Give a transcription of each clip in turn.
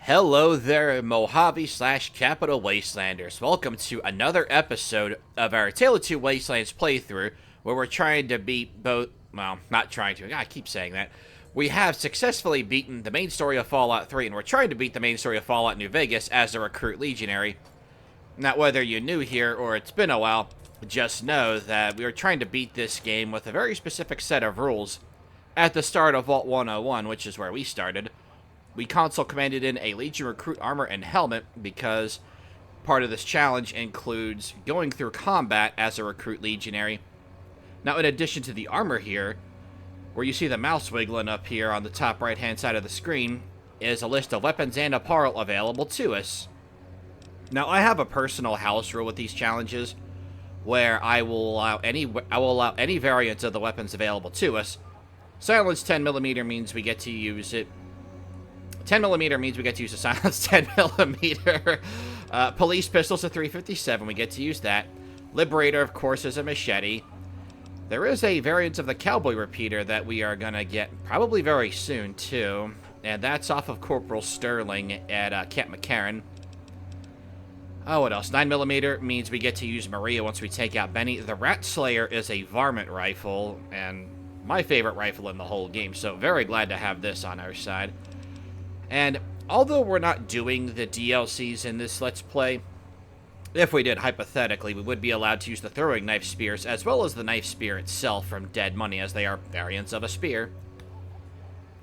Hello there, Mojave/Capital Wastelanders. Welcome to another episode of our Tale of Two Wastelands playthrough, where we're trying to beat both, well, not trying to, I keep saying that. We have successfully beaten the main story of Fallout 3, and we're trying to beat the main story of Fallout New Vegas as a recruit legionary. Now, whether you're new here or it's been a while, just know that we are trying to beat this game with a very specific set of rules. At the start of Vault 101, which is where we started, we console commanded in a Legion recruit armor and helmet because part of this challenge includes going through combat as a recruit legionary. Now, in addition to the armor here, where you see the mouse wiggling up here on the top right hand side of the screen, is a list of weapons and apparel available to us. Now, I have a personal house rule with these challenges where I will allow any variants of the weapons available to us. Silence 10mm means we get to use it. 10mm means we get to use a silence 10mm. Police pistols a 357, we get to use that. Liberator, of course, is a machete. There is a variant of the cowboy repeater that we are going to get probably very soon, too. And that's off of Corporal Sterling at Camp McCarran. Oh, what else? 9mm means we get to use Maria once we take out Benny. The Rat Slayer is a varmint rifle, and my favorite rifle in the whole game, so very glad to have this on our side. And although we're not doing the DLCs in this Let's Play, if we did, hypothetically, we would be allowed to use the throwing knife spears, as well as the knife spear itself from Dead Money, as they are variants of a spear.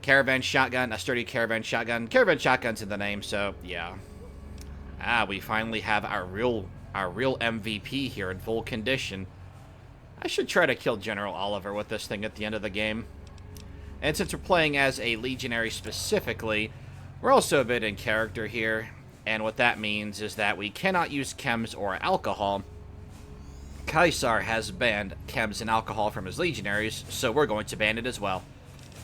Caravan shotgun, a sturdy caravan shotgun. Caravan shotgun's in the name, so yeah. We finally have our real MVP here in full condition. I should try to kill General Oliver with this thing at the end of the game. And since we're playing as a legionary specifically, we're also a bit in character here, and what that means is that we cannot use chems or alcohol. Caesar has banned chems and alcohol from his legionaries, so we're going to ban it as well.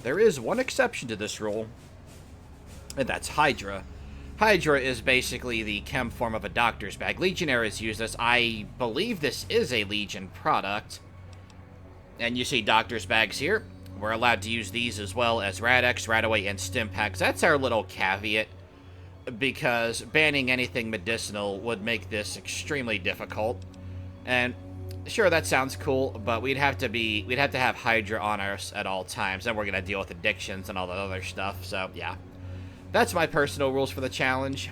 There is one exception to this rule, and that's Hydra. Hydra is basically the chem form of a doctor's bag. Legionaries use this. I believe this is a Legion product. And you see doctor's bags here. We're allowed to use these as well as Rad-X, Radaway, and Stim Packs. That's our little caveat, because banning anything medicinal would make this extremely difficult. And sure, that sounds cool, but we'd have to have Hydra on us at all times. Then we're gonna deal with addictions and all that other stuff. So yeah, that's my personal rules for the challenge.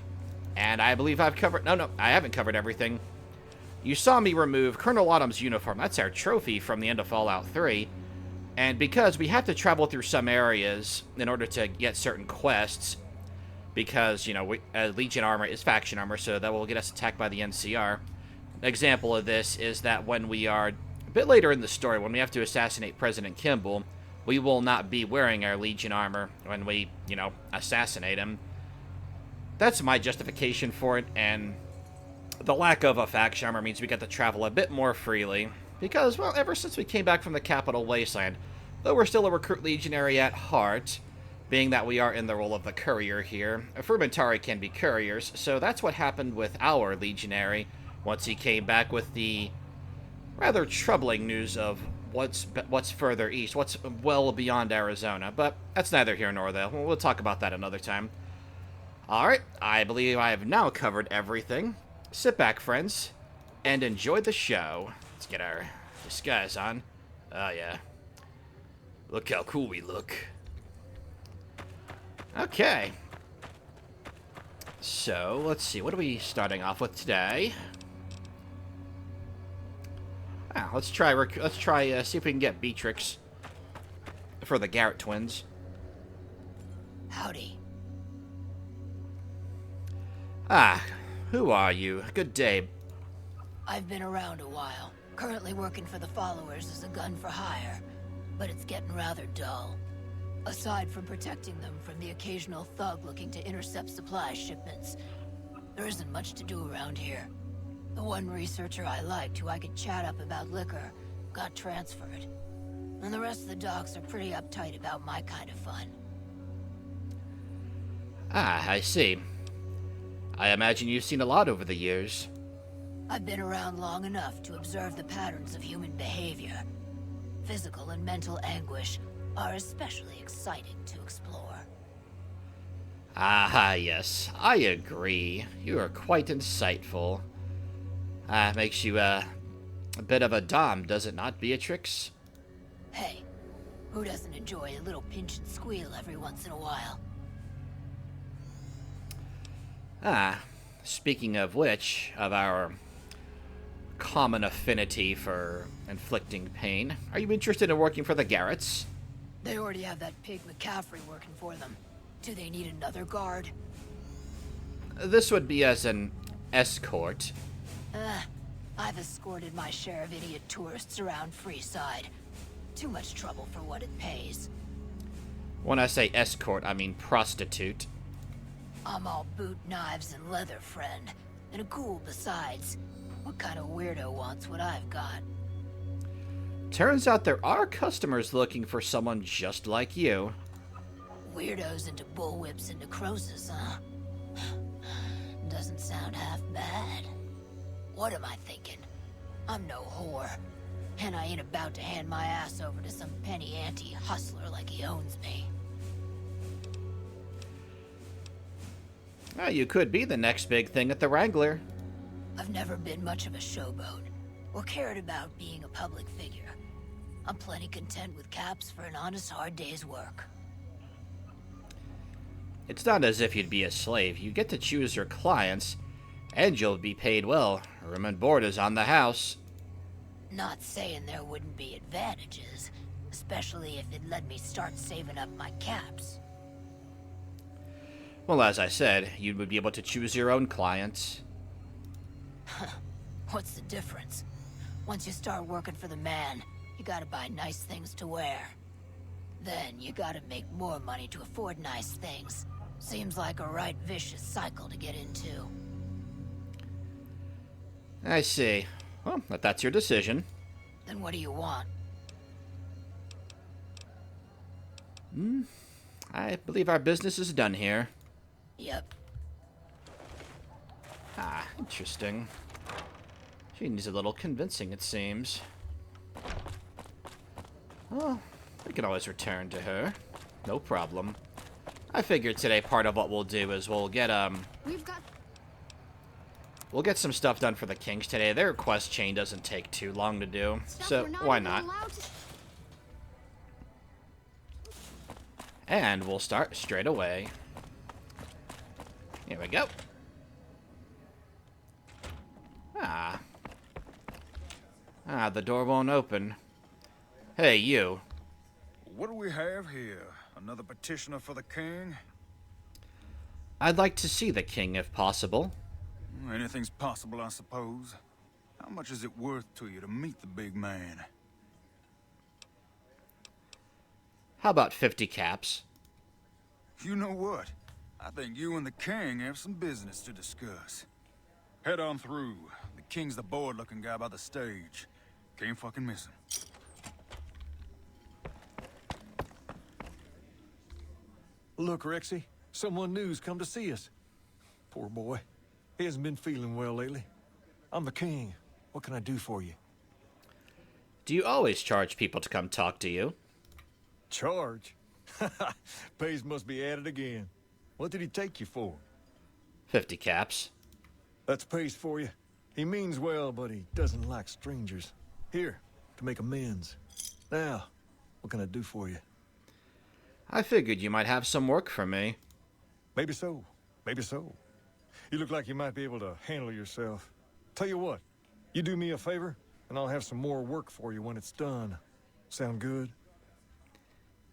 And I believe I've covered. No, I haven't covered everything. You saw me remove Colonel Autumn's uniform. That's our trophy from the end of Fallout 3. And because we have to travel through some areas in order to get certain quests, because, you know, Legion armor is faction armor, so that will get us attacked by the NCR. An example of this is that when we are, a bit later in the story, when we have to assassinate President Kimball, we will not be wearing our Legion armor when we, you know, assassinate him. That's my justification for it, and the lack of a faction armor means we get to travel a bit more freely. Because, well, ever since we came back from the Capital Wasteland, though we're still a recruit legionary at heart, being that we are in the role of the courier here, Fermentari can be couriers, so that's what happened with our legionary once he came back with the rather troubling news of what's further east, what's well beyond Arizona. But that's neither here nor there. We'll talk about that another time. Alright, I believe I have now covered everything. Sit back, friends, and enjoy the show. Let's get our disguise on. Oh, yeah. Look how cool we look. Okay. So, let's see. What are we starting off with today? Let's try see if we can get Beatrix for the Garrett twins. Howdy. Who are you? Good day. I've been around a while. Currently working for the followers as a gun for hire, but it's getting rather dull. Aside from protecting them from the occasional thug looking to intercept supply shipments, there isn't much to do around here. The one researcher I liked, who I could chat up about liquor, got transferred. And the rest of the docs are pretty uptight about my kind of fun. I see. I imagine you've seen a lot over the years. I've been around long enough to observe the patterns of human behavior. Physical and mental anguish are especially exciting to explore. Ah, yes, I agree. You are quite insightful. Makes you, a bit of a dom, does it not, Beatrix? Hey, who doesn't enjoy a little pinch and squeal every once in a while? Speaking of which, of our common affinity for inflicting pain, are you interested in working for the Garretts? They already have that pig McCaffrey working for them. Do they need another guard? This would be as an escort. I've escorted my share of idiot tourists around Freeside. Too much trouble for what it pays. When I say escort, I mean prostitute. I'm all boot, knives, and leather, friend. And a ghoul besides. What kind of weirdo wants what I've got? Turns out there are customers looking for someone just like you. Weirdos into bullwhips and necrosis, huh? Doesn't sound half bad. What am I thinking? I'm no whore. And I ain't about to hand my ass over to some penny ante hustler like he owns me. You could be the next big thing at the Wrangler. I've never been much of a showboat, or cared about being a public figure. I'm plenty content with caps for an honest, hard day's work. It's not as if you'd be a slave. You get to choose your clients, and you'll be paid well. Room and board is on the house. Not saying there wouldn't be advantages, especially if it let me start saving up my caps. Well, as I said, you would be able to choose your own clients. What's the difference? Once you start working for the man, you gotta buy nice things to wear. Then you gotta make more money to afford nice things. Seems like a right vicious cycle to get into. I see. Well, if that's your decision. Then what do you want? I believe our business is done here. Yep. Interesting. She needs a little convincing, it seems. Well, we can always return to her. No problem. I figured today part of what we'll do is we'll get We'll get some stuff done for the Kings today. Their quest chain doesn't take too long to do, so why not? And we'll start straight away. Here we go. The door won't open. Hey, you. What do we have here? Another petitioner for the king? I'd like to see the king, if possible. Anything's possible, I suppose. How much is it worth to you to meet the big man? How about 50 caps? You know what? I think you and the king have some business to discuss. Head on through. The king's the bored-looking guy by the stage. Can't fucking miss him. Look, Rexy, someone new's come to see us. Poor boy. He hasn't been feeling well lately. I'm the king. What can I do for you? Do you always charge people to come talk to you? Charge? Pays must be added again. What did he take you for? 50 caps. That's pays for you. He means well, but he doesn't like strangers. Here, to make amends. Now, what can I do for you? I figured you might have some work for me. Maybe so. Maybe so. You look like you might be able to handle yourself. Tell you what, you do me a favor, and I'll have some more work for you when it's done. Sound good?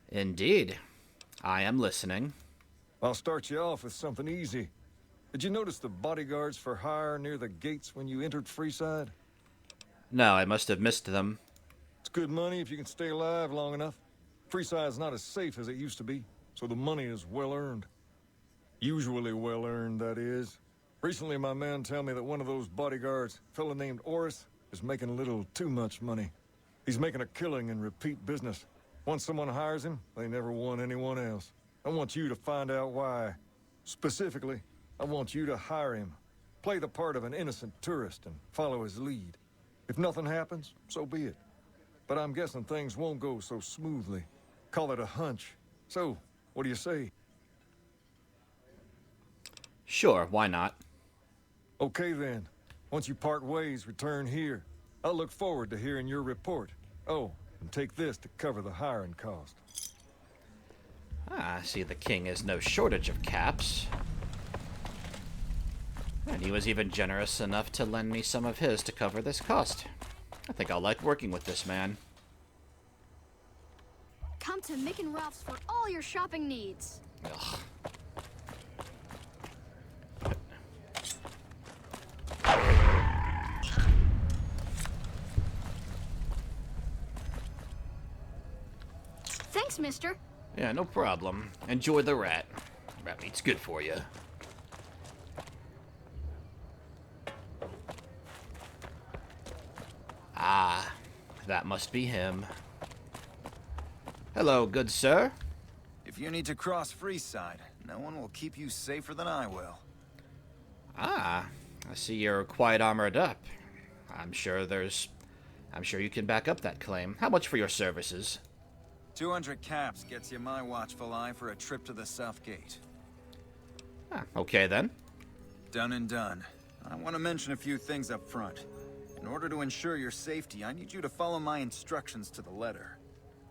Indeed. I am listening. I'll start you off with something easy. Did you notice the bodyguards for hire near the gates when you entered Freeside? No, I must have missed them. It's good money if you can stay alive long enough. Freeside's not as safe as it used to be, so the money is well earned. Usually well earned, that is. Recently, my man tell me that one of those bodyguards, a fella named Oris, is making a little too much money. He's making a killing in repeat business. Once someone hires him, they never want anyone else. I want you to find out why. Specifically, I want you to hire him. Play the part of an innocent tourist and follow his lead. If nothing happens, so be it. But I'm guessing things won't go so smoothly. Call it a hunch. So, what do you say? Sure, why not? Okay then. Once you part ways, return here. I'll look forward to hearing your report. Oh, and take this to cover the hiring cost. I see the king has no shortage of caps. And he was even generous enough to lend me some of his to cover this cost. I think I'll like working with this man. Come to Mick and Ralph's for all your shopping needs. Ugh. Thanks, mister. Yeah, no problem. Enjoy the rat. Rat meat's good for you. Ah, that must be him. Hello, good sir. If you need to cross Freeside, no one will keep you safer than I will. Ah, I see you're quite armored up. I'm sure you can back up that claim. How much for your services? 200 caps gets you my watchful eye for a trip to the South Gate. Ah, okay then. Done and done. I want to mention a few things up front. In order to ensure your safety, I need you to follow my instructions to the letter.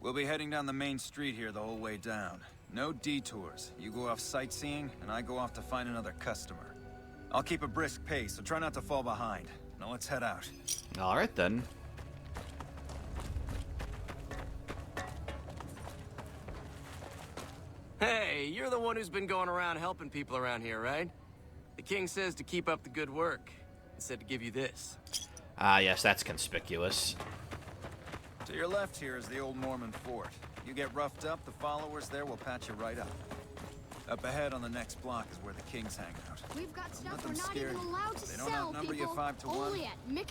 We'll be heading down the main street here the whole way down. No detours. You go off sightseeing, and I go off to find another customer. I'll keep a brisk pace, so try not to fall behind. Now let's head out. Alright then. Hey, you're the one who's been going around helping people around here, right? The king says to keep up the good work. He said to give you this. Ah, yes, that's conspicuous. To your left here is the old Mormon fort. You get roughed up, the followers there will patch you right up. Up ahead on the next block is where the kings hang out. We've got Don't stuff let we're them not scare even you. allowed to They don't sell, outnumber you people. 5 to 1. Only at Mick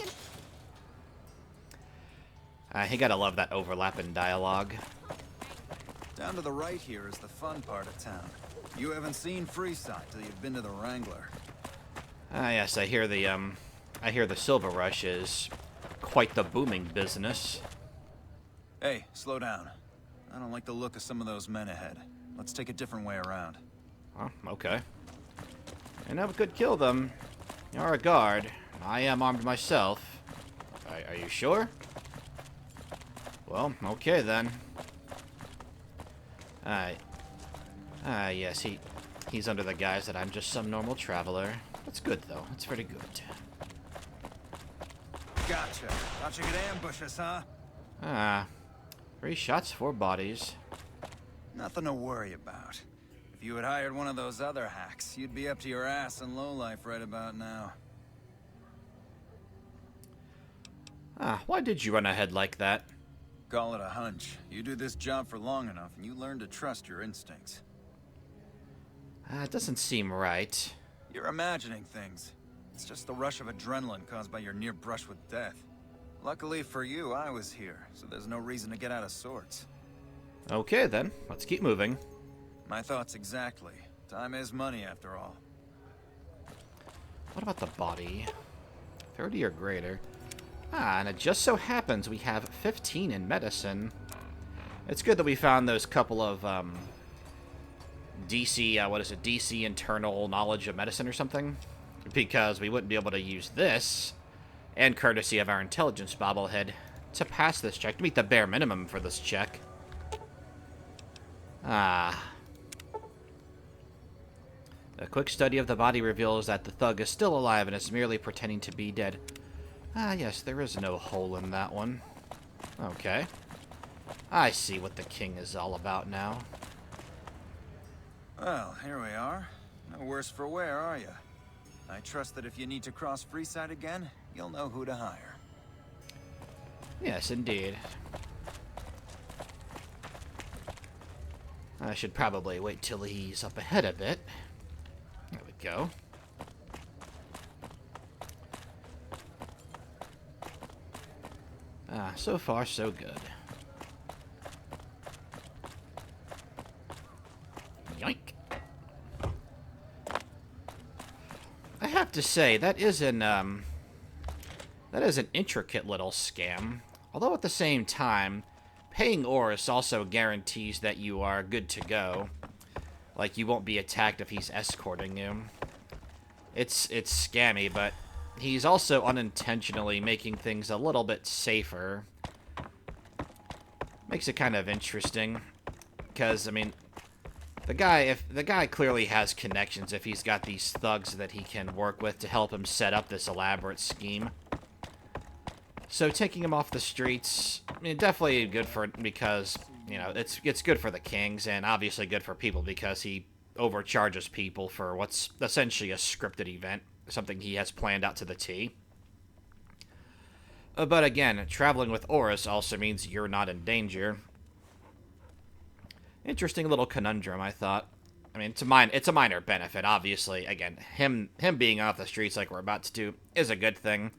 and... You gotta love that overlap in dialogue. Down to the right here is the fun part of town. You haven't seen Freeside till you've been to the Wrangler. Ah, yes, I hear the Silver Rush is quite the booming business. Hey, slow down. I don't like the look of some of those men ahead. Let's take a different way around. Oh, okay. And I could kill them. You're a guard. I am armed myself. Are you sure? Well, okay then. Yes, he's under the guise that I'm just some normal traveler. That's good, though. That's pretty good. Gotcha. Thought you could ambush us, huh? Ah. 3 shots, 4 bodies. Nothing to worry about. If you had hired one of those other hacks, you'd be up to your ass in lowlife right about now. Ah, why did you run ahead like that? Call it a hunch. You do this job for long enough, and you learn to trust your instincts. It doesn't seem right. You're imagining things. It's just the rush of adrenaline caused by your near brush with death. Luckily for you, I was here, so there's no reason to get out of sorts. Okay, then. Let's keep moving. My thoughts exactly. Time is money, after all. What about the body? 30 or greater. Ah, and it just so happens we have 15 in medicine. It's good that we found those couple of, DC internal knowledge of medicine or something. Because we wouldn't be able to use this, and courtesy of our intelligence bobblehead, to pass this check, to meet the bare minimum for this check. Ah. A quick study of the body reveals that the thug is still alive and is merely pretending to be dead. Ah, yes, there is no hole in that one. Okay. I see what the king is all about now. Well, here we are. No worse for wear, are you? I trust that if you need to cross Freeside again, you'll know who to hire. Yes, indeed. I should probably wait till he's up ahead a bit. There we go. Ah, so far so good. Yoink. I have to say, that is an intricate little scam. Although at the same time, paying Oris also guarantees that you are good to go. Like, you won't be attacked if he's escorting you. it's scammy, but he's also unintentionally making things a little bit safer. Makes it kind of interesting, because I mean, the guy clearly has connections if he's got these thugs that he can work with to help him set up this elaborate scheme. So taking him off the streets, I mean, definitely good for, because, you know, it's good for the kings, and obviously good for people because he overcharges people for what's essentially a scripted event, something he has planned out to the T. But again, traveling with Oris also means you're not in danger. Interesting little conundrum, I thought. I mean, it's a minor benefit, obviously. Again, him being off the streets like we're about to do is a good thing.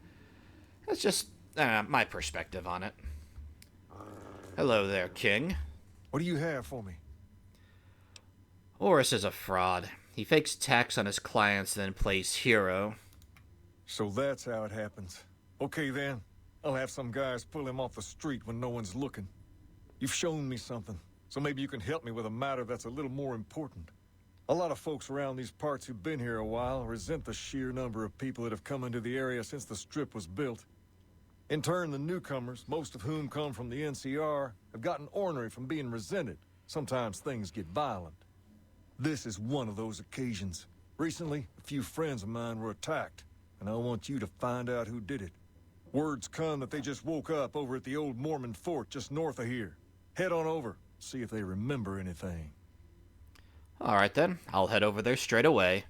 It's just my perspective on it. Hello there, King. What do you have for me? Oris is a fraud. He fakes tax on his clients, then plays hero. So that's how it happens. Okay then, I'll have some guys pull him off the street when no one's looking. You've shown me something, so maybe you can help me with a matter that's a little more important. A lot of folks around these parts who've been here a while resent the sheer number of people that have come into the area since the strip was built. In turn, the newcomers, most of whom come from the NCR, have gotten ornery from being resented. Sometimes things get violent. This is one of those occasions. Recently, a few friends of mine were attacked, and I want you to find out who did it. Word's come that they just woke up over at the old Mormon fort just north of here. Head on over, see if they remember anything. Alright then, I'll head over there straight away.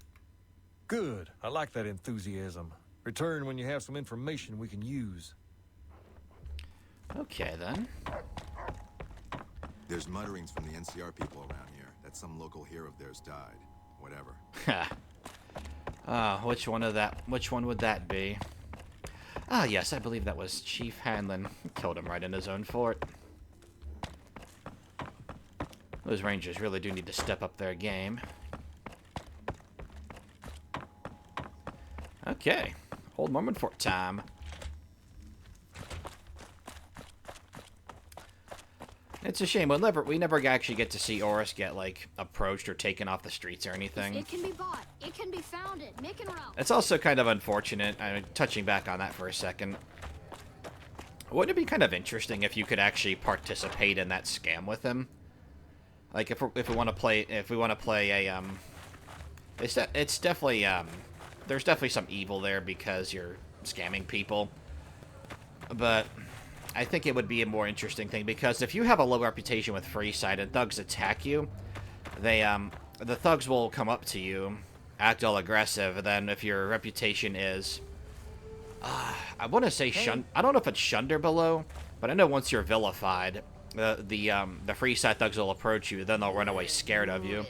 Good. I like that enthusiasm. Return when you have some information we can use. Okay then. There's mutterings from the NCR people around here that some local hero of theirs died. Whatever. Which one would that be? Ah, yes, I believe that was Chief Hanlon. Killed him right in his own fort. Those Rangers really do need to step up their game. Okay, Old Mormon Fort time. It's a shame. We never actually get to see Oris get, like, approached or taken off the streets or anything. It can be bought. It can be founded. Nick and Ralph. It's also kind of unfortunate. I mean, touching back on that for a second. Wouldn't it be kind of interesting if you could actually participate in that scam with him? Like, if we want to play a, it's definitely, there's definitely some evil there because you're scamming people. But I think it would be a more interesting thing, because if you have a low reputation with Freeside and thugs attack you, they, the thugs will come up to you, act all aggressive, and then if your reputation is, I want to say I don't know if it's shunned or below, but I know once you're vilified, the Freeside thugs will approach you, then they'll run away scared of you.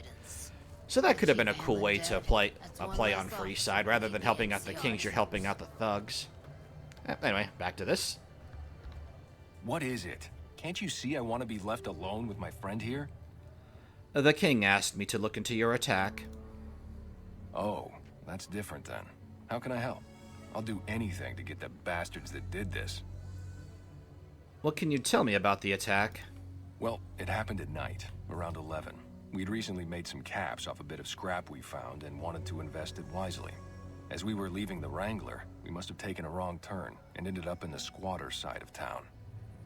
So that could have been a cool way to play on Freeside. Rather than helping out the kings, you're helping out the thugs. Anyway, back to this. What is it? Can't you see I want to be left alone with my friend here? The king asked me to look into your attack. Oh, that's different then. How can I help? I'll do anything to get the bastards that did this. What can you tell me about the attack? Well, it happened at night, around 11. We'd recently made some caps off a bit of scrap we found and wanted to invest it wisely. As we were leaving the Wrangler, we must have taken a wrong turn and ended up in the squatter side of town.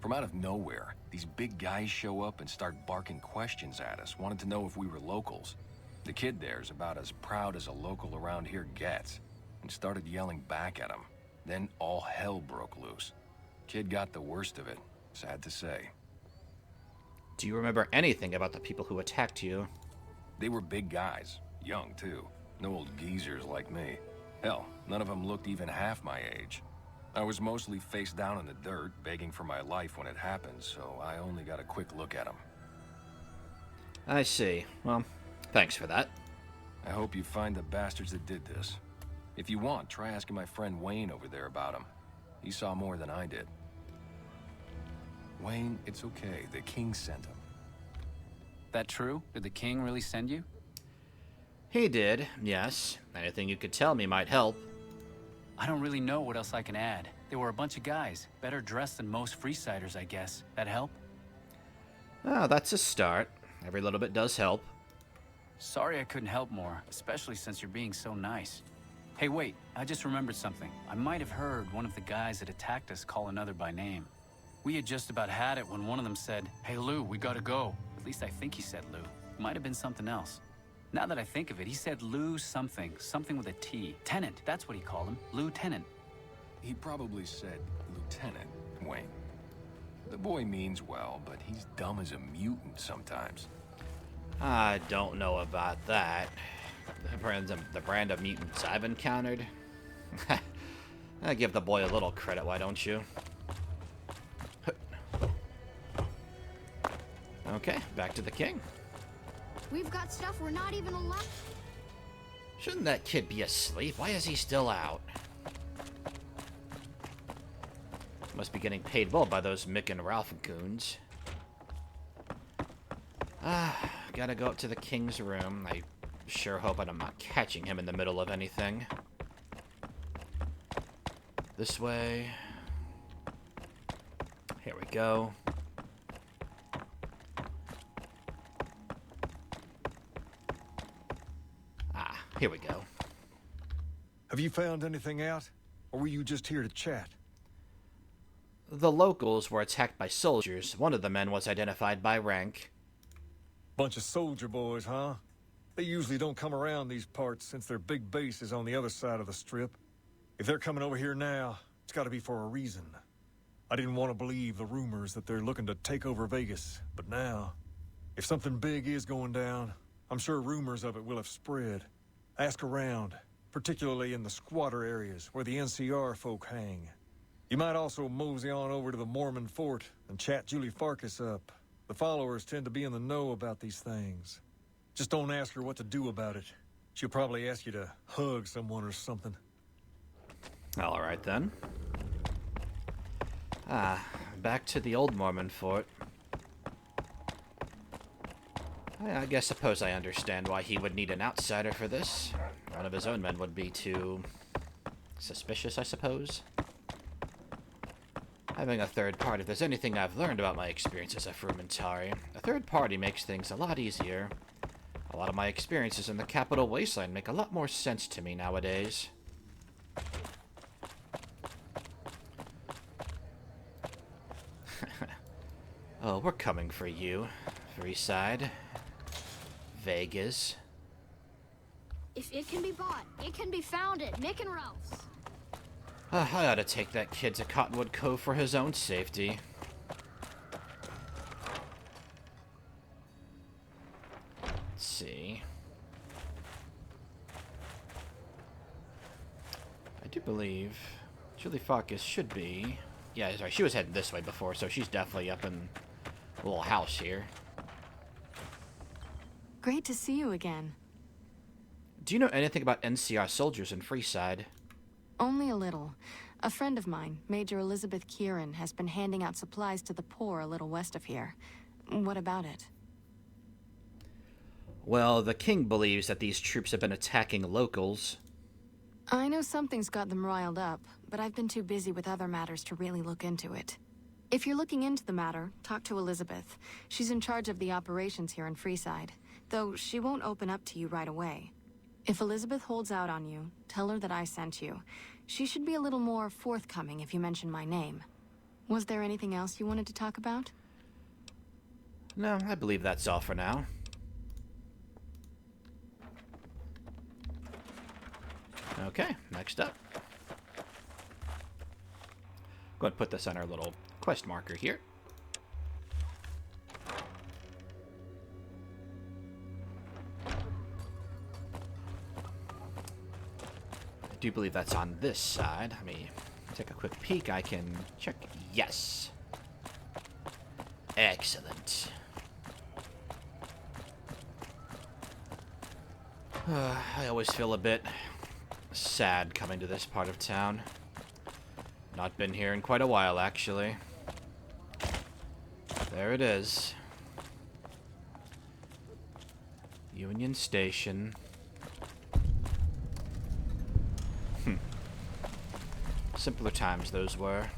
From out of nowhere, these big guys show up and start barking questions at us, wanted to know if we were locals. The kid there's about as proud as a local around here gets, and started yelling back at him. Then all hell broke loose. Kid got the worst of it, sad to say. Do you remember anything about the people who attacked you? They were big guys, young too. No old geezers like me. Hell, none of them looked even half my age. I was mostly face down in the dirt, begging for my life when it happened, so I only got a quick look at them. I see. Well, thanks for that. I hope you find the bastards that did this. If you want, try asking my friend Wayne over there about him. He saw more than I did. Wayne, it's okay. The king sent him. That true? Did the king really send you? He did, yes. Anything you could tell me might help. I don't really know what else I can add. They were a bunch of guys, better dressed than most Freesiders, I guess. That help? Oh, that's a start. Every little bit does help. Sorry I couldn't help more, especially since you're being so nice. Hey, wait, I just remembered something. I might have heard one of the guys that attacked us call another by name. We had just about had it when one of them said, "Hey, Lou, we gotta go." At least I think he said Lou. Might have been something else. Now that I think of it, he said Lou something. Something with a T. Tenant, that's what he called him. Lieutenant. He probably said Lieutenant, Wayne. The boy means well, but he's dumb as a mutant sometimes. I don't know about that. The brand of mutants I've encountered. I give the boy a little credit, why don't you? Okay, back to the king. We've got stuff we're not even allowed. Shouldn't that kid be asleep? Why is he still out? Must be getting paid well by those Mick and Ralph goons. Gotta go up to the king's room. I sure hope I'm not catching him in the middle of anything. This way. Here we go. Here we go. Have you found anything out? Or were you just here to chat? The locals were attacked by soldiers. One of the men was identified by rank. Bunch of soldier boys, huh? They usually don't come around these parts since their big base is on the other side of the strip. If they're coming over here now, it's gotta be for a reason. I didn't want to believe the rumors that they're looking to take over Vegas, but now, if something big is going down, I'm sure rumors of it will have spread. Ask around, particularly in the squatter areas where the NCR folk hang. You might also mosey on over to the Mormon fort and chat Julie Farkas up. The followers tend to be in the know about these things. Just don't ask her what to do about it. She'll probably ask you to hug someone or something. All right, then. Back to the old Mormon fort. I suppose I understand why he would need an outsider for this. One of his own men would be too suspicious, I suppose. Having a third party, if there's anything I've learned about my experiences at Frumentari, a third party makes things a lot easier. A lot of my experiences in the Capital Wasteland make a lot more sense to me nowadays. Oh, we're coming for you, Freeside. Vegas. If it can be bought, it can be found at Nick and Ralph's. I ought to take that kid to Cottonwood Cove for his own safety. Let's see. I do believe Julie Farkas should be... Yeah, sorry, she was heading this way before, so she's definitely up in a little house here. Great to see you again. Do you know anything about NCR soldiers in Freeside? Only a little. A friend of mine, Major Elizabeth Kieran, has been handing out supplies to the poor a little west of here. What about it? Well, the king believes that these troops have been attacking locals. I know something's got them riled up, but I've been too busy with other matters to really look into it. If you're looking into the matter, talk to Elizabeth. She's in charge of the operations here in Freeside, though she won't open up to you right away. If Elizabeth holds out on you, tell her that I sent you. She should be a little more forthcoming if you mention my name. Was there anything else you wanted to talk about? No, I believe that's all for now. Okay, next up. Go ahead and put this on our little quest marker here. I do believe that's on this side. Let me take a quick peek. I can check. Yes. Excellent. I always feel a bit sad coming to this part of town. Not been here in quite a while, actually. There it is. Union Station. Simpler times those were.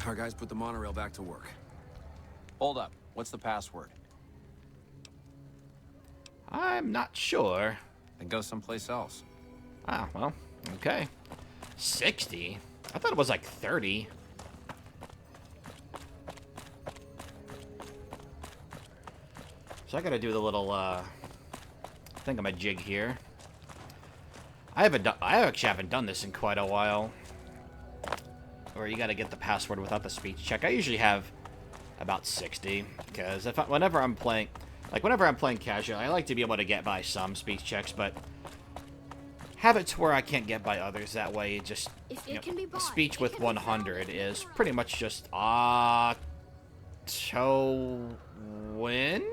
Our guys put the monorail back to work. Hold up. What's the password? I'm not sure. Then go someplace else. Ah, well, okay. 60? I thought it was like 30. So I gotta do the little, thingamajig here. I actually haven't done this in quite a while. Where you gotta get the password without the speech check. I usually have about 60, because whenever I'm playing casual, I like to be able to get by some speech checks, but have it to where I can't get by others. That way, it just speech with 100 is pretty much just to win.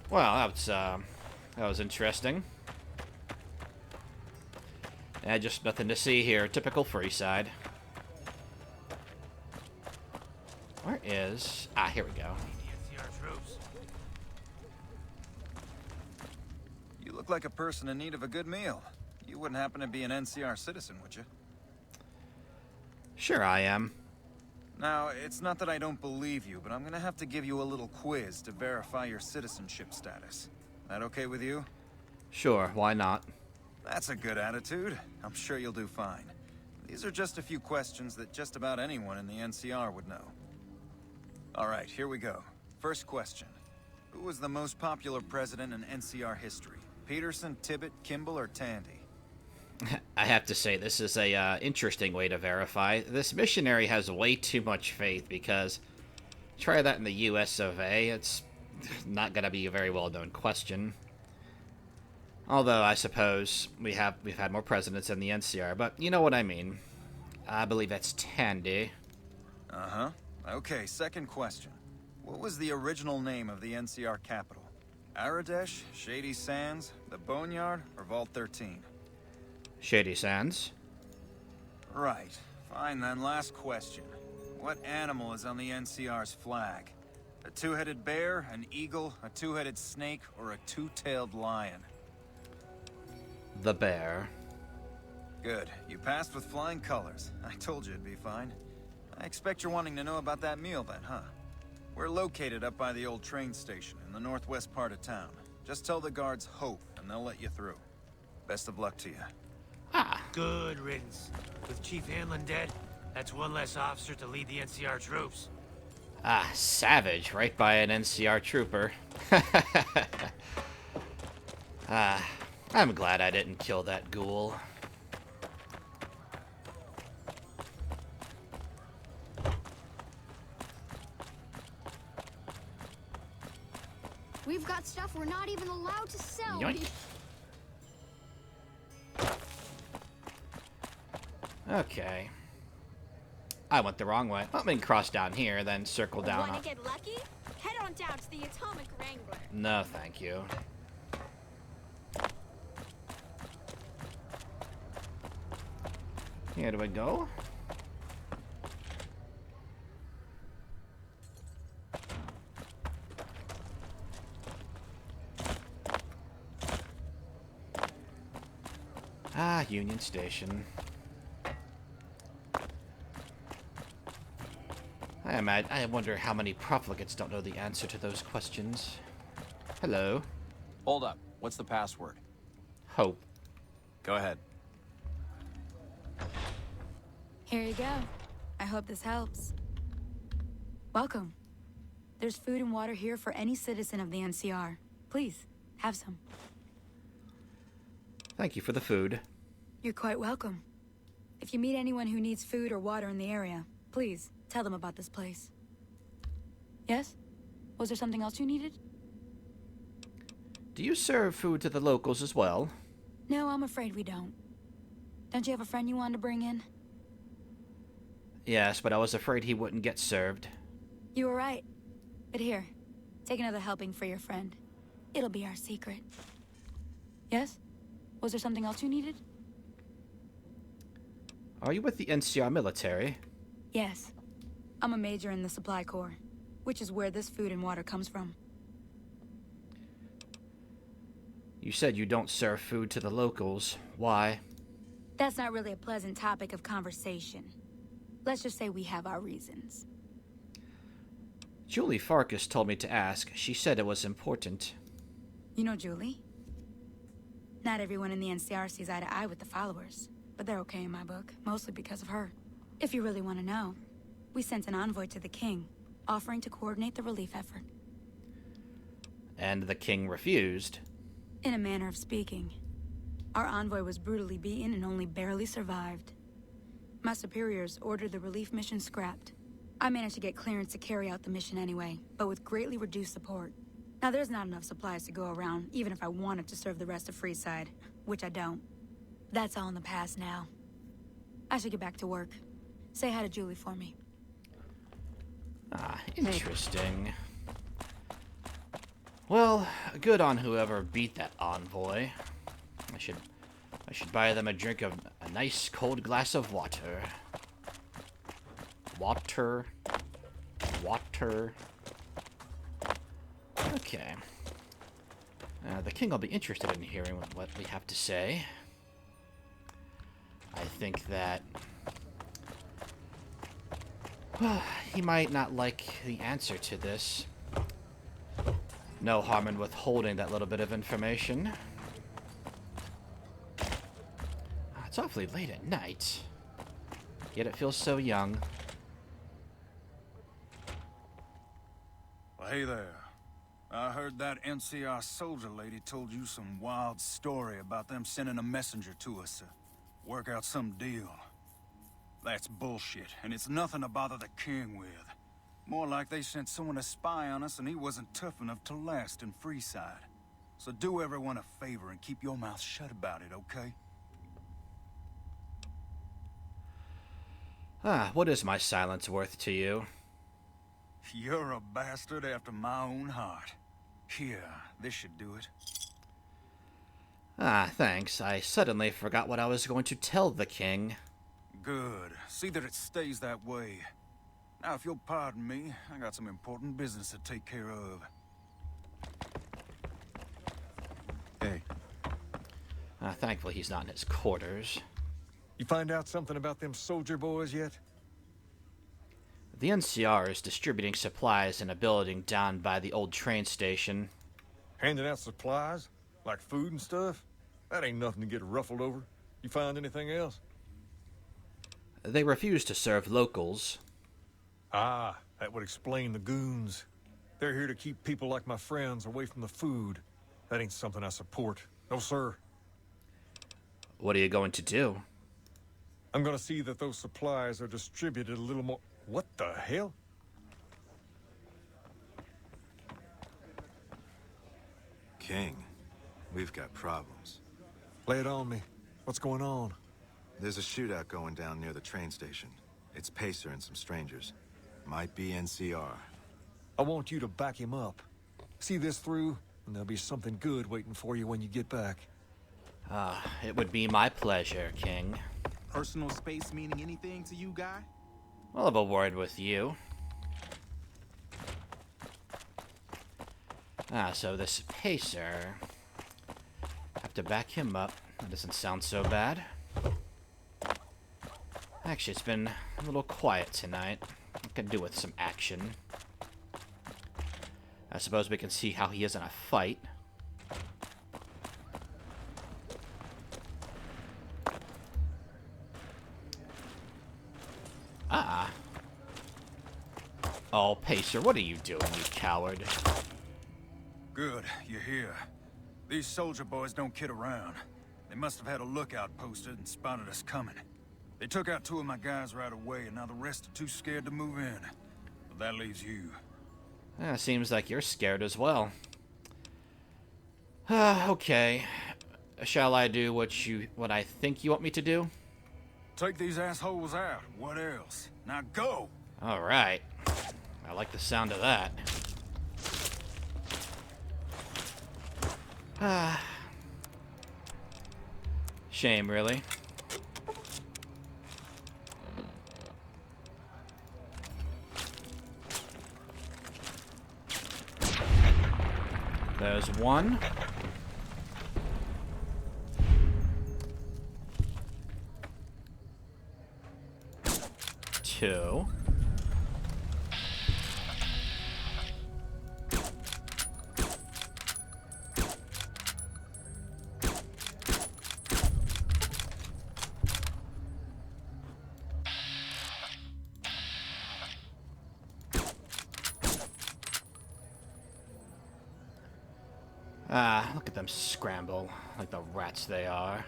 Well, that was interesting. And just nothing to see here. Typical Freeside. Where is... Ah, here we go. You look like a person in need of a good meal. You wouldn't happen to be an NCR citizen, would you? Sure I am. Now, it's not that I don't believe you, but I'm gonna have to give you a little quiz to verify your citizenship status. That okay with you? Sure, why not? That's a good attitude. I'm sure you'll do fine. These are just a few questions that just about anyone in the NCR would know. Alright, here we go. First question. Who was the most popular president in NCR history? Peterson, Tibbet, Kimball, or Tandy? I have to say, this is a interesting way to verify. This missionary has way too much faith, because try that in the US of A, it's not going to be a very well-known question. Although, I suppose, we've had more presidents in the NCR, but you know what I mean. I believe that's Tandy. Uh-huh. Okay, second question. What was the original name of the NCR capital? Aradesh, Shady Sands, the Boneyard, or Vault 13? Shady Sands. Right. Fine then, last question. What animal is on the NCR's flag? A two-headed bear, an eagle, a two-headed snake, or a two-tailed lion? The bear. Good. You passed with flying colors. I told you it'd be fine. I expect you're wanting to know about that meal then, huh? We're located up by the old train station in the northwest part of town. Just tell the guards Hope, and they'll let you through. Best of luck to you. Ah. Good riddance. With Chief Hanlon dead, that's one less officer to lead the NCR troops. Ah, savage, right by an NCR trooper. I'm glad I didn't kill that ghoul. We've got stuff we're not even allowed to sell. Yoink. Okay. I went the wrong way. Well, I can cross down here, then circle down. Want to get lucky? Head on down to the Atomic Wrangler. No, thank you. Here do we go? Ah, Union Station. I wonder how many profligates don't know the answer to those questions. Hello. Hold up. What's the password? Hope. Go ahead. Here you go. I hope this helps. Welcome. There's food and water here for any citizen of the NCR. Please, have some. Thank you for the food. You're quite welcome. If you meet anyone who needs food or water in the area, please tell them about this place. Yes? Was there something else you needed? Do you serve food to the locals as well? No, I'm afraid we don't. Don't you have a friend you wanted to bring in? Yes, but I was afraid he wouldn't get served. You were right. But here, take another helping for your friend. It'll be our secret. Yes? Was there something else you needed? Are you with the NCR military? Yes. I'm a major in the Supply Corps, which is where this food and water comes from. You said you don't serve food to the locals. Why? That's not really a pleasant topic of conversation. Let's just say we have our reasons. Julie Farkas told me to ask. She said it was important. You know Julie? Not everyone in the NCR sees eye to eye with the followers, but they're okay in my book, mostly because of her. If you really want to know, we sent an envoy to the king, offering to coordinate the relief effort. And the king refused. In a manner of speaking. Our envoy was brutally beaten and only barely survived. My superiors ordered the relief mission scrapped. I managed to get clearance to carry out the mission anyway, but with greatly reduced support. Now there's not enough supplies to go around, even if I wanted to serve the rest of Freeside, which I don't. That's all in the past now. I should get back to work. Say hi to Julie for me. Ah, interesting. Well, good on whoever beat that envoy. I should buy them a drink of a nice cold glass of water. Water. Okay. The king will be interested in hearing what we have to say. I think that... well, he might not like the answer to this. No harm in withholding that little bit of information. It's awfully late at night. Yet it feels so young. Well, hey there. I heard that NCR soldier lady told you some wild story about them sending a messenger to us to work out some deal. That's bullshit, and it's nothing to bother the king with. More like they sent someone to spy on us and he wasn't tough enough to last in Freeside. So do everyone a favor and keep your mouth shut about it, okay? What is my silence worth to you? You're a bastard after my own heart. Here, this should do it. Thanks. I suddenly forgot what I was going to tell the king. Good. See that it stays that way. Now, if you'll pardon me, I got some important business to take care of. Hey. Thankfully he's not in his quarters. You find out something about them soldier boys yet? The NCR is distributing supplies in a building down by the old train station. Handing out supplies? Like food and stuff? That ain't nothing to get ruffled over. You find anything else? They refuse to serve locals. Ah, that would explain the goons. They're here to keep people like my friends away from the food. That ain't something I support. No, sir. What are you going to do? I'm gonna see that those supplies are distributed a little more... What the hell? King, we've got problems. Lay it on me. What's going on? There's a shootout going down near the train station. It's Pacer and some strangers. Might be NCR. I want you to back him up. See this through, and there'll be something good waiting for you when you get back. It would be my pleasure, King. Personal space meaning anything to you, guy? I'll have a word with you. So this Pacer... have to back him up. That doesn't sound so bad. Actually, it's been a little quiet tonight. I could do with some action. I suppose we can see how he is in a fight. Oh, Pacer, what are you doing, you coward? Good, you're here. These soldier boys don't kid around. They must have had a lookout posted and spotted us coming. They took out 2 of my guys right away, and now the rest are too scared to move in. But that leaves you. Seems like you're scared as well. Okay. Shall I do what I think you want me to do? Take these assholes out. What else? Now go! Alright. I like the sound of that. Shame, really. There's one. 2. Ah, look at them scramble, like the rats they are.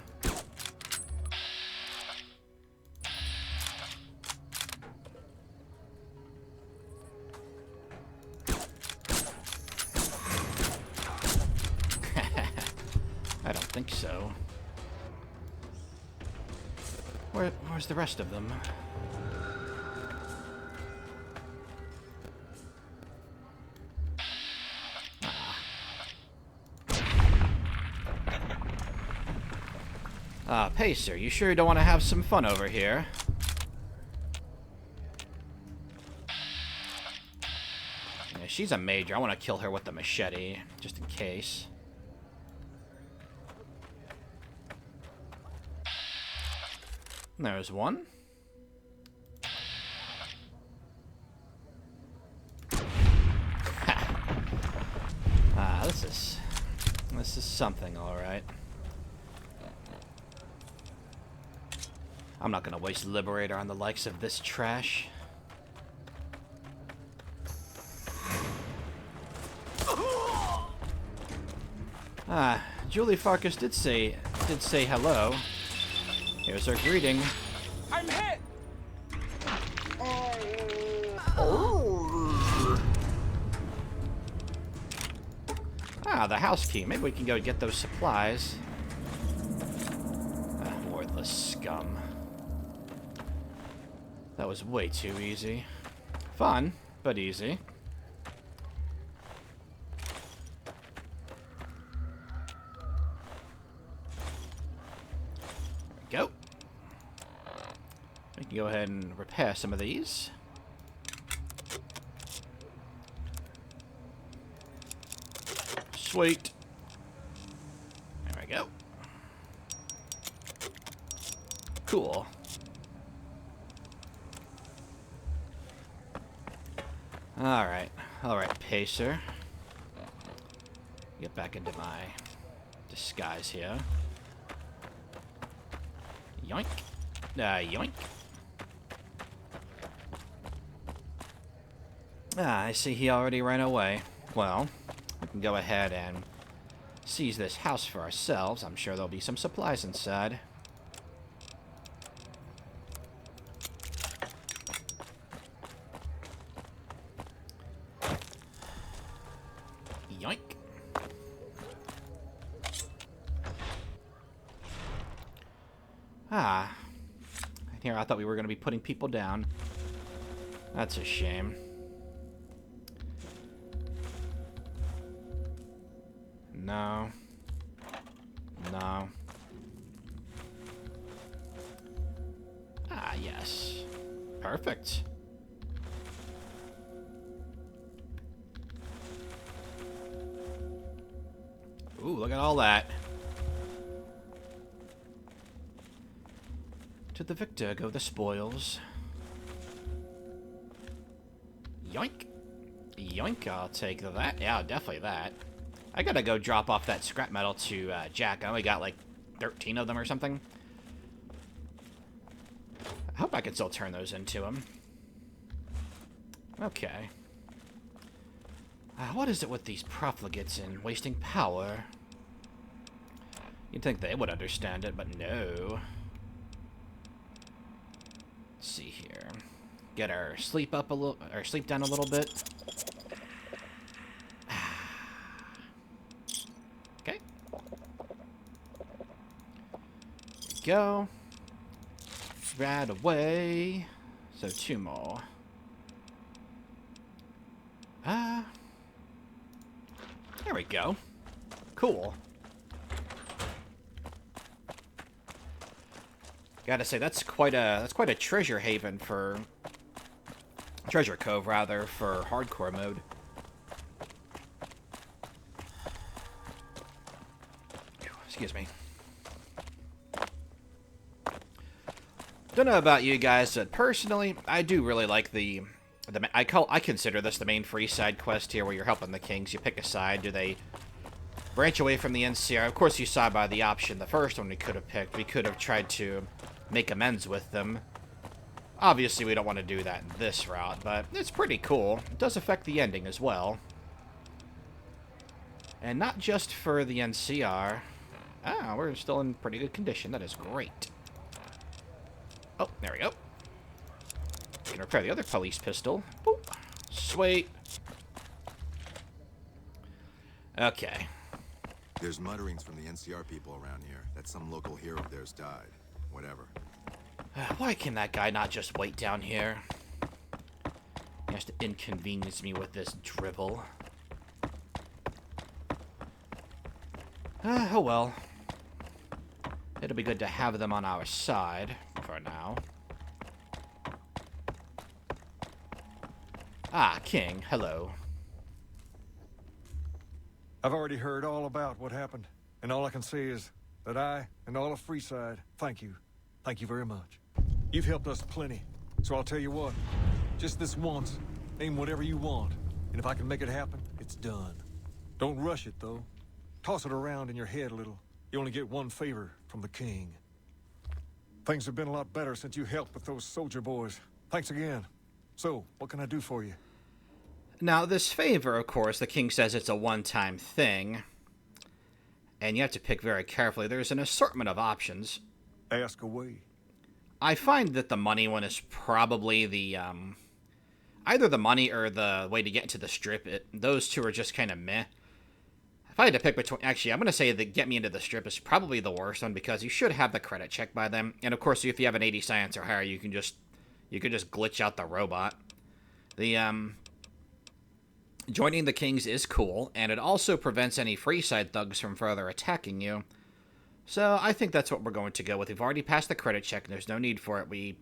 I don't think so. Where's the rest of them? Pacer, you sure you don't want to have some fun over here? Yeah, she's a major. I want to kill her with the machete, just in case. There's one. This is something, all right. I'm not gonna waste Liberator on the likes of this trash. Julie Farkas did say hello. Here's her greeting. I'm hit. The house key. Maybe we can go get those supplies. Worthless scum. That was way too easy. Fun, but easy. There we go. We can go ahead and repair some of these. Sweet. There we go. Cool. Alright, Pacer. Get back into my disguise here. Yoink. Yoink. I see he already ran away. Well, we can go ahead and seize this house for ourselves. I'm sure there'll be some supplies inside. Yoink. Here I thought we were going to be putting people down. That's a shame. No. No. Yes. Perfect. Ooh, look at all that. To the victor go the spoils. Yoink. Yoink, I'll take that. Yeah, definitely that. I gotta go drop off that scrap metal to Jack. I only got like 13 of them or something. I hope I can still turn those into him. Okay. What is it with these profligates and wasting power? You'd think they would understand it, but no. Let's see here. Get our sleep up a little, or sleep down a little bit. Okay. There we go. Right away. So 2 more. There we go. Cool. Gotta say that's quite a treasure haven for treasure cove rather for hardcore mode. Excuse me. Don't know about you guys, but personally, I do really like I consider this the main free side quest here, where you're helping the kings. You pick a side. Do they branch away from the NCR? Of course, you saw by the option, the first one we could have picked. We could have tried to make amends with them. Obviously, we don't want to do that in this route, but it's pretty cool. It does affect the ending as well. And not just for the NCR. Ah, we're still in pretty good condition. That is great. Oh, there we go. We can repair the other police pistol. Boop. Sweet. Okay. There's mutterings from the NCR people around here that some local hero of theirs died. Whatever. Why can that guy not just wait down here? He has to inconvenience me with this drivel. Oh well. It'll be good to have them on our side for now. Ah, King, hello. I've already heard all about what happened, and all I can say is that I and all of Freeside thank you. Thank you very much. You've helped us plenty, so I'll tell you what. Just this once, name whatever you want, and if I can make it happen, it's done. Don't rush it, though. Toss it around in your head a little. You only get one favor from the king. Things have been a lot better since you helped with those soldier boys. Thanks again. So, what can I do for you? Now, this favor, of course, the king says it's a one-time thing. And you have to pick very carefully. There's an assortment of options. Ask away. I find that the money one is probably the, either the money or the way to get into the strip. Those two are just kind of meh. If I had to pick between... Actually, I'm going to say that get me into the strip is probably the worst one, because you should have the credit check by them. And, of course, if you have an 80 science or higher, you can just glitch out the robot. The, joining the kings is cool, and it also prevents any freeside thugs from further attacking you. So I think that's what we're going to go with. We've already passed the credit check, and there's no need for it. We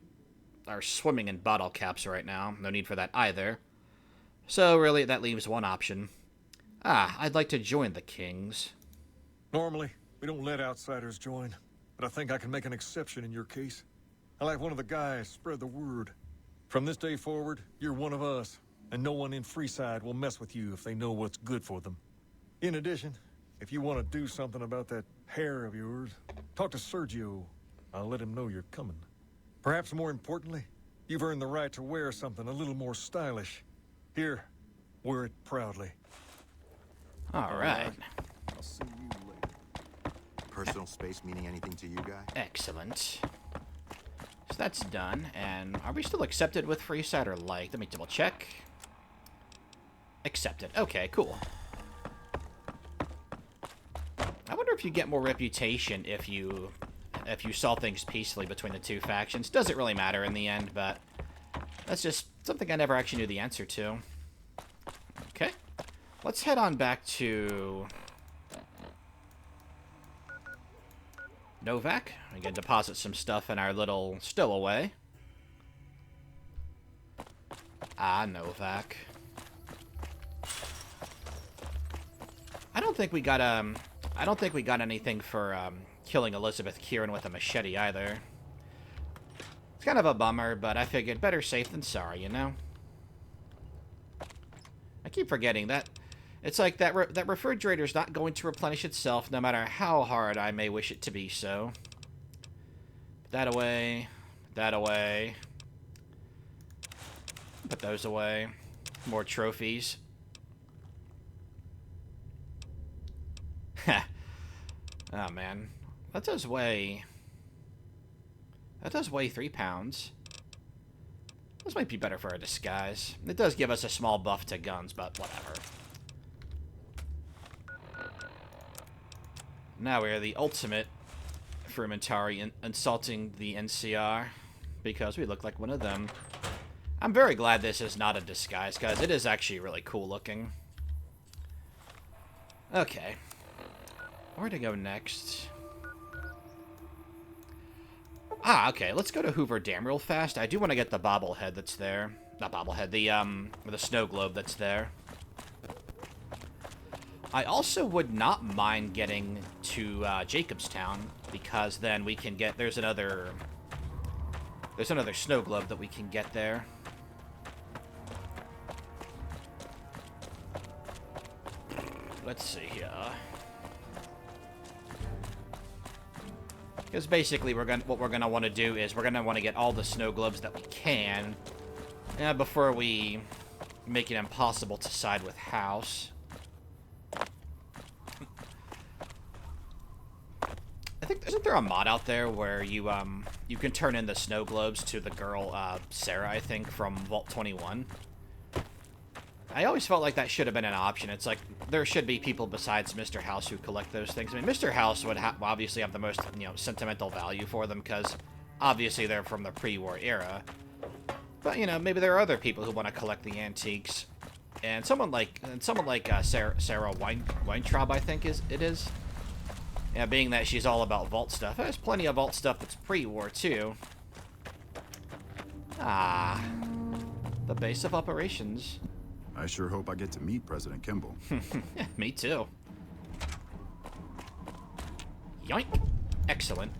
are swimming in bottle caps right now. No need for that either. So really, that leaves one option. Ah, I'd like to join the kings. Normally, we don't let outsiders join, but I think I can make an exception in your case. I like one of the guys spread the word. From this day forward, you're one of us, and no one in Freeside will mess with you if they know what's good for them. In addition, if you want to do something about that hair of yours, talk to Sergio. I'll let him know you're coming. Perhaps more importantly, you've earned the right to wear something a little more stylish. Here, wear it proudly. All right. I'll see you later. Personal space meaning anything to you, guy? Excellent. So that's done, and are we still accepted with Freeside or liked? Let me double check. Accepted. Okay, cool. I wonder if you get more reputation if you solve things peacefully between the two factions. Doesn't really matter in the end, but that's just something I never actually knew the answer to. Okay. Let's head on back to Novak. We can deposit some stuff in our little stowaway. Ah, Novak. I don't think we got anything for killing Elizabeth Kieran with a machete either. It's kind of a bummer, but I figured better safe than sorry, you know? I keep forgetting that. It's like that refrigerator's not going to replenish itself, no matter how hard I may wish it to be so. Put that away. Put that away. Put those away. More trophies. Oh, man. That does weigh 3 pounds. This might be better for a disguise. It does give us a small buff to guns, but whatever. Now we are the ultimate Frumentari insulting the NCR because we look like one of them. I'm very glad this is not a disguise, guys. It is actually really cool looking. Okay. Where to go next? Ah, okay. Let's go to Hoover Dam real fast. I do want to get the bobblehead that's there. Not bobblehead, the snow globe that's there. I also would not mind getting to Jacobstown, because then we can get... There's another There's another snow globe that we can get there. Let's see here. Because basically, what we're gonna want to do is we're gonna want to get all the snow globes that we can, before we make it impossible to side with House. I think isn't there a mod out there where you can turn in the snow globes to the girl Sarah, I think, from Vault 21. I always felt like that should have been an option. It's like, there should be people besides Mr. House who collect those things. I mean, Mr. House would obviously have the most, sentimental value for them, because obviously they're from the pre-war era. But, maybe there are other people who want to collect the antiques. And someone like Sarah Weintraub, I think it is. Yeah, being that she's all about vault stuff. There's plenty of vault stuff that's pre-war, too. Ah. The base of operations. I sure hope I get to meet President Kimball. Yeah, me too. Yoink. Excellent.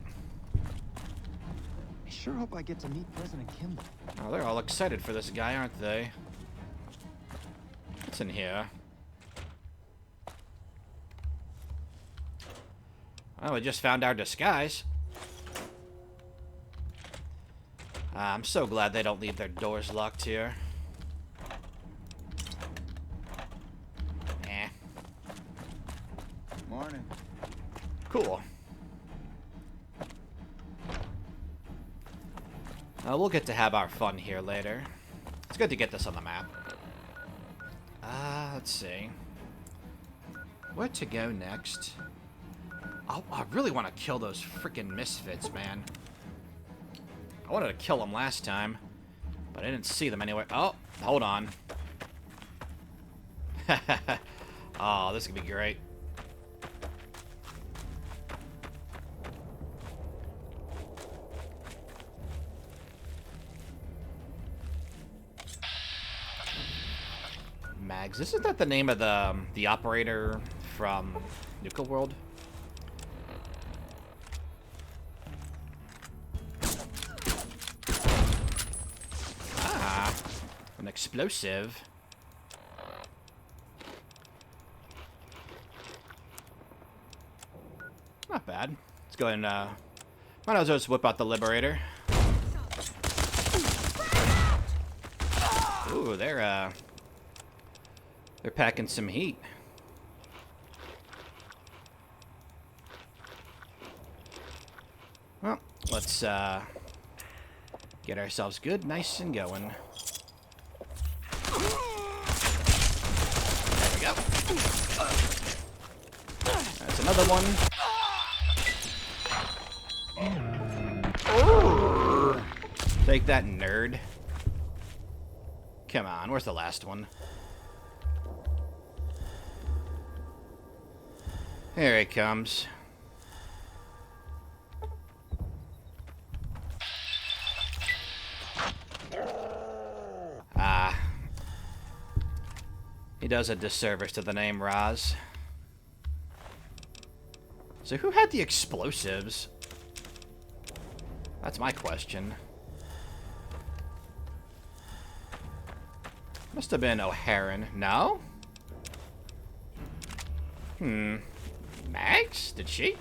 I sure hope I get to meet President Kimball. Oh, they're all excited for this guy, aren't they? What's in here? Oh, we just found our disguise. I'm so glad they don't leave their doors locked here. Morning. Cool. We'll get to have our fun here later. It's good to get this on the map. Let's see. Where to go next? Oh, I really want to kill those freaking misfits, man. I wanted to kill them last time, but I didn't see them anywhere. Oh, hold on. Oh, this is gonna be great. Mags. Isn't that the name of the operator from Nuka World? Ah, an explosive. Not bad. Let's go ahead and might as well just whip out the Liberator. Ooh, they're packing some heat. Well, let's get ourselves good, nice and going. There we go. That's another one. Take that, nerd. Come on, where's the last one? Here he comes. Ah. He does a disservice to the name Raz. So who had the explosives? That's my question. Must have been O'Haran. No? Mags? Did she?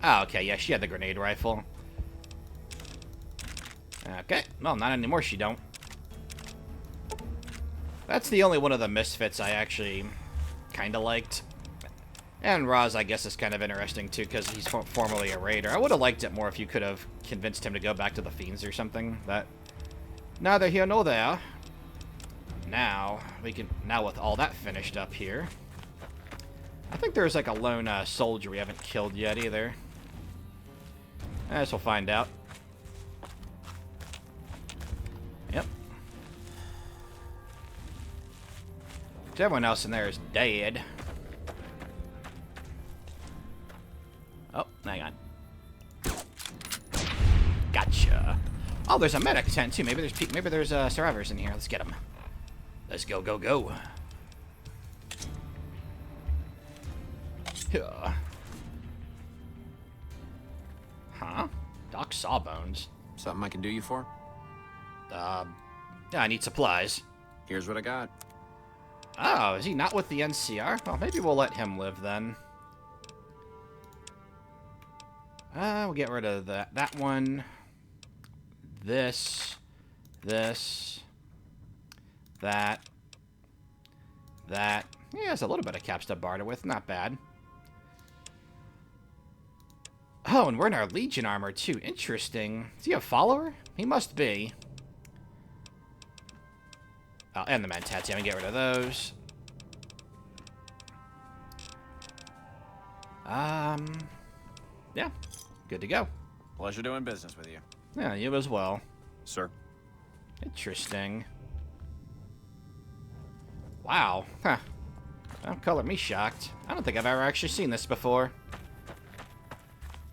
Oh, okay, yeah, she had the grenade rifle. Okay, well, not anymore, she don't. That's the only one of the misfits I actually kind of liked. And Raz, I guess, is kind of interesting, too, because he's formerly a raider. I would have liked it more if you could have convinced him to go back to the Fiends or something, but neither here nor there. Now, with all that finished up here, I think there's like a lone soldier we haven't killed yet either. I guess we'll find out. Yep. Everyone else in there is dead. Oh, hang on. Gotcha. Oh, there's a medic tent too. Maybe there's survivors in here. Let's get them. Let's go, go, go. Huh? Doc Sawbones. Something I can do you for? I need supplies. Here's what I got. Oh, is he not with the NCR? Well, maybe we'll let him live then. We'll get rid of that one. This. That. Yeah, there's a little bit of caps to barter with. Not bad. Oh, and we're in our Legion armor, too. Interesting. Is he a follower? He must be. Oh, and the Mentats. Get rid of those. Yeah. Good to go. Pleasure doing business with you. Yeah, you as well. Sir. Interesting. Wow. Huh. Don't color me shocked. I don't think I've ever actually seen this before.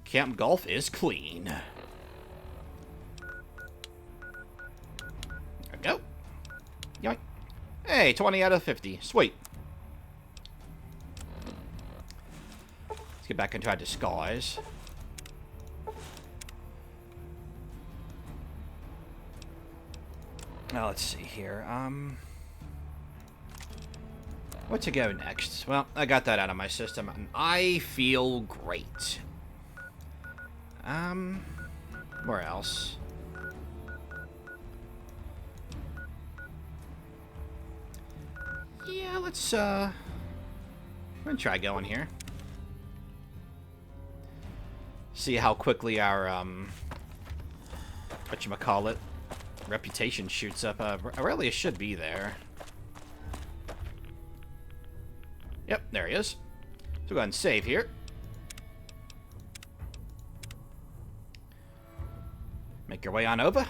Camp Golf is clean. There we go. Yoink. Hey, 20 out of 50. Sweet. Let's get back into our disguise. Now, let's see here. What to go next? Well, I got that out of my system, and I feel great. Where else? Yeah, let's, I'm gonna try going here. See how quickly our, whatchamacallit, reputation shoots up. Aurelius should be there. Yep, there he is. So we'll go ahead and save here. Make your way on over.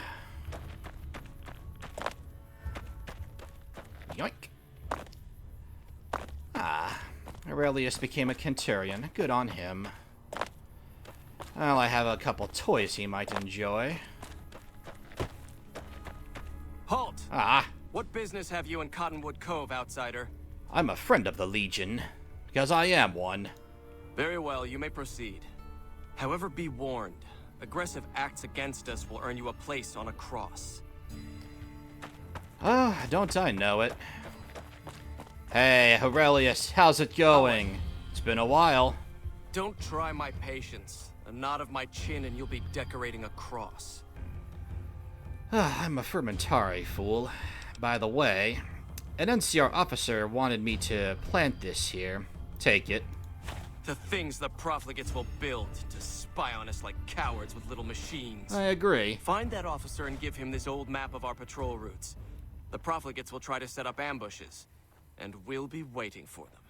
Yoink. Ah, Aurelius became a Centurion. Good on him. Well, I have a couple toys he might enjoy. Halt! Ah. What business have you in Cottonwood Cove, outsider? I'm a friend of the Legion, because I am one. Very well, you may proceed. However, be warned. Aggressive acts against us will earn you a place on a cross. Ah, don't I know it. Hey, Aurelius, how's it going? It's been a while. Don't try my patience. A nod of my chin and you'll be decorating a cross. I'm a Fermentari, fool. By the way, an NCR officer wanted me to plant this here. Take it. The things the profligates will build to spy on us like cowards with little machines. I agree. Find that officer and give him this old map of our patrol routes. The profligates will try to set up ambushes, and we'll be waiting for them.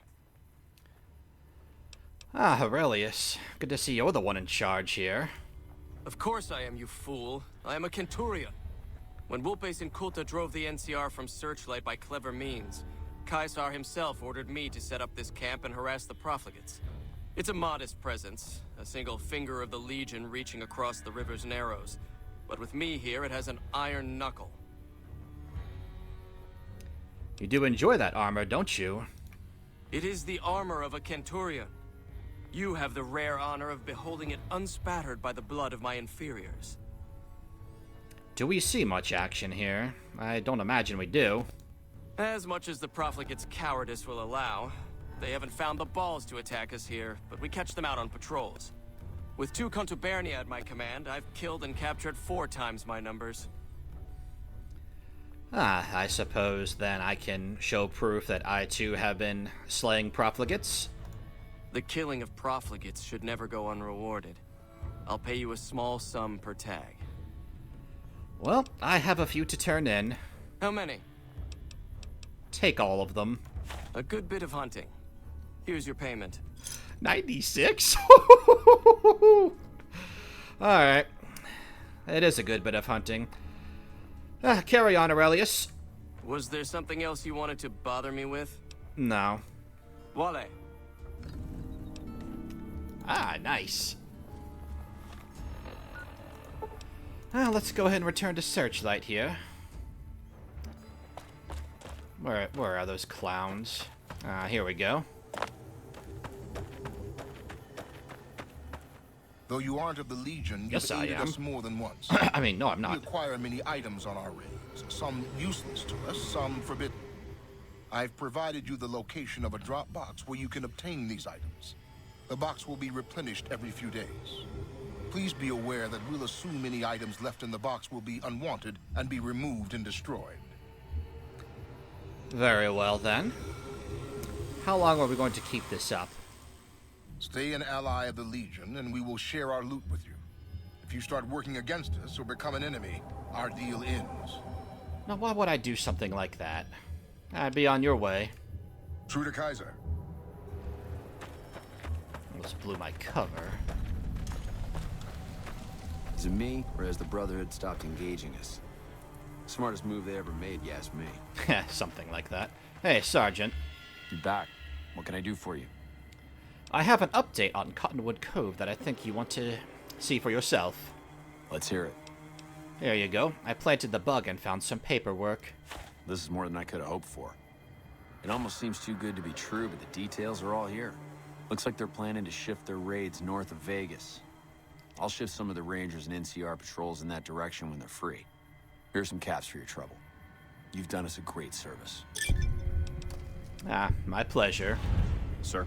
Ah, Aurelius. Good to see you're the one in charge here. Of course I am, you fool. I am a Centurion. When Wulpes and Kulta drove the NCR from Searchlight by clever means, Caesar himself ordered me to set up this camp and harass the profligates. It's a modest presence, a single finger of the Legion reaching across the river's narrows. But with me here, it has an iron knuckle. You do enjoy that armor, don't you? It is the armor of a Centurion. You have the rare honor of beholding it unspattered by the blood of my inferiors. Do we see much action here? I don't imagine we do. As much as the profligates' cowardice will allow. They haven't found the balls to attack us here, but we catch them out on patrols. With 2 Contubernia at my command, I've killed and captured 4 times my numbers. Ah, I suppose then I can show proof that I too have been slaying profligates. The killing of profligates should never go unrewarded. I'll pay you a small sum per tag. Well, I have a few to turn in. How many? Take all of them. A good bit of hunting. Here's your payment. 96? Alright. It is a good bit of hunting. Carry on, Aurelius. Was there something else you wanted to bother me with? No. Wale. Ah, nice. Let's go ahead and return to Searchlight here. Where are those clowns? Here we go. Though you aren't of the Legion, Yes, you've I aided am. us more than once. I mean, no, I'm We not. acquire many items on our raids, some useless to us, some forbidden. I've provided you the location of a drop box where you can obtain these items. The box will be replenished every few days. Please be aware that we'll assume any items left in the box will be unwanted and be removed and destroyed. Very well, then. How long are we going to keep this up? Stay an ally of the Legion, and we will share our loot with you. If you start working against us or become an enemy, our deal ends. Now, why would I do something like that? I'd be on your way. True to Kaiser. Almost blew my cover. Is it me, or has the Brotherhood stopped engaging us? Smartest move they ever made, you ask me. Something like that. Hey, Sergeant. You back. What can I do for you? I have an update on Cottonwood Cove that I think you want to see for yourself. Let's hear it. Here you go. I planted the bug and found some paperwork. This is more than I could have hoped for. It almost seems too good to be true, but the details are all here. Looks like they're planning to shift their raids north of Vegas. I'll shift some of the Rangers and NCR patrols in that direction when they're free. Here's some caps for your trouble. You've done us a great service. Ah, my pleasure. Sir.